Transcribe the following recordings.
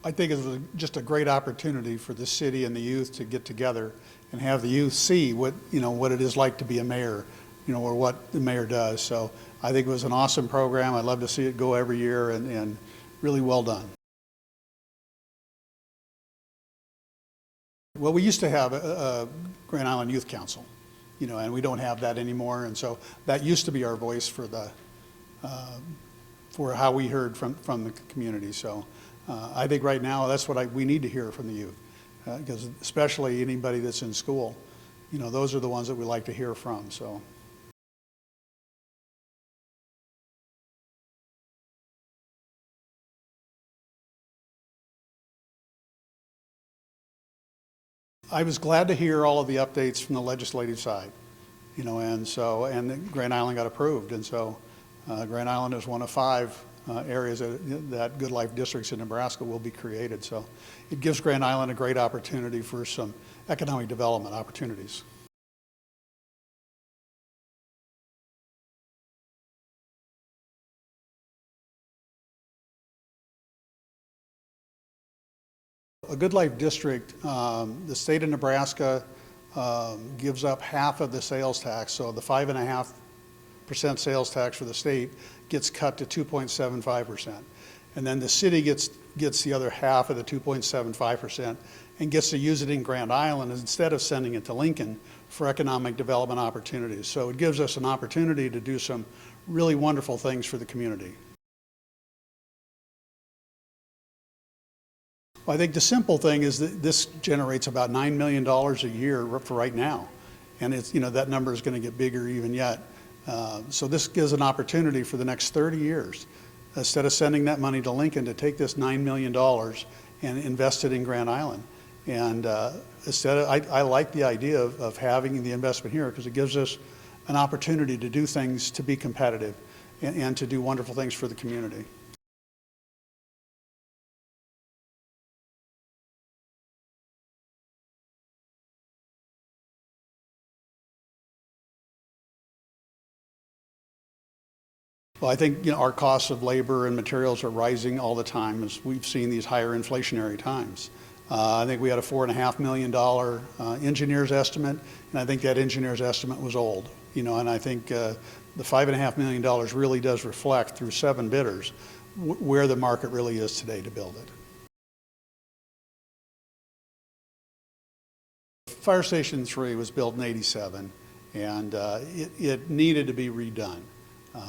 I think it was just a great opportunity for the city and the youth to get together and have the youth see what it is like to be a mayor, or what the mayor does. So I think it was an awesome program. I'd love to see it go every year, and really well done. Well, we used to have a Grand Island Youth Council, and we don't have that anymore. And so that used to be our voice for how we heard from the community. So I think right now that's what we need to hear from the youth, because especially anybody that's in school, those are the ones that we like to hear from. So. I was glad to hear all of the updates from the legislative side, and Grand Island got approved. And so Grand Island is one of 5 areas that Good Life districts in Nebraska will be created. So it gives Grand Island a great opportunity for some economic development opportunities. A Good Life district, the state of Nebraska gives up half of the sales tax, so the 5.5% sales tax for the state gets cut to 2.75%. And then the city gets the other half of the 2.75% and gets to use it in Grand Island instead of sending it to Lincoln for economic development opportunities. So it gives us an opportunity to do some really wonderful things for the community. Well, I think the simple thing is that this generates about $9 million a year for right now. And it's, that number is going to get bigger even yet. So this gives an opportunity for the next 30 years, instead of sending that money to Lincoln, to take this $9 million and invest it in Grand Island. And I like the idea of having the investment here, because it gives us an opportunity to do things, to be competitive, and to do wonderful things for the community. Well, I think our costs of labor and materials are rising all the time as we've seen these higher inflationary times. I think we had a $4.5 million engineer's estimate, and I think that engineer's estimate was old. And I think the $5.5 million really does reflect, through 7 bidders, where the market really is today to build it. Fire Station 3 was built in '87, and it needed to be redone.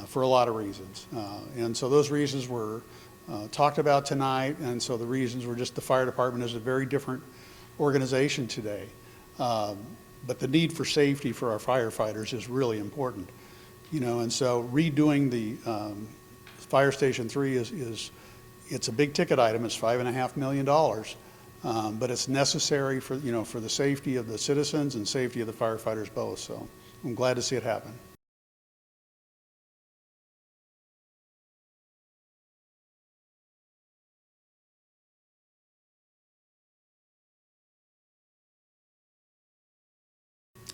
For a lot of reasons. And so those reasons were talked about tonight, and so the reasons were just the fire department is a very different organization today. But the need for safety for our firefighters is really important. And so redoing the Fire Station 3 it's a big ticket item. It's $5.5 million. But it's necessary for the safety of the citizens and safety of the firefighters both. So I'm glad to see it happen.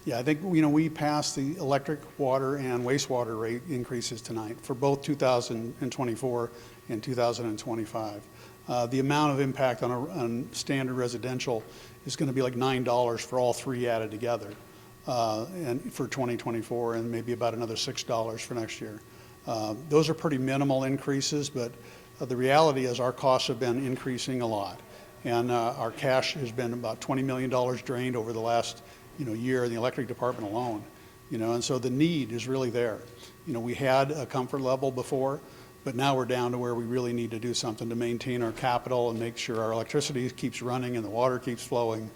Yeah, I think we passed the electric, water, and wastewater rate increases tonight for both 2024 and 2025. The amount of impact on standard residential is going to be like $9 for all 3 added together, and for 2024, and maybe about another $6 for next year. Those are pretty minimal increases, but the reality is our costs have been increasing a lot, and our cash has been about $20 million drained over the last year in the electric department alone, and so the need is really there. We had a comfort level before, but now we're down to where we really need to do something to maintain our capital and make sure our electricity keeps running and the water keeps flowing.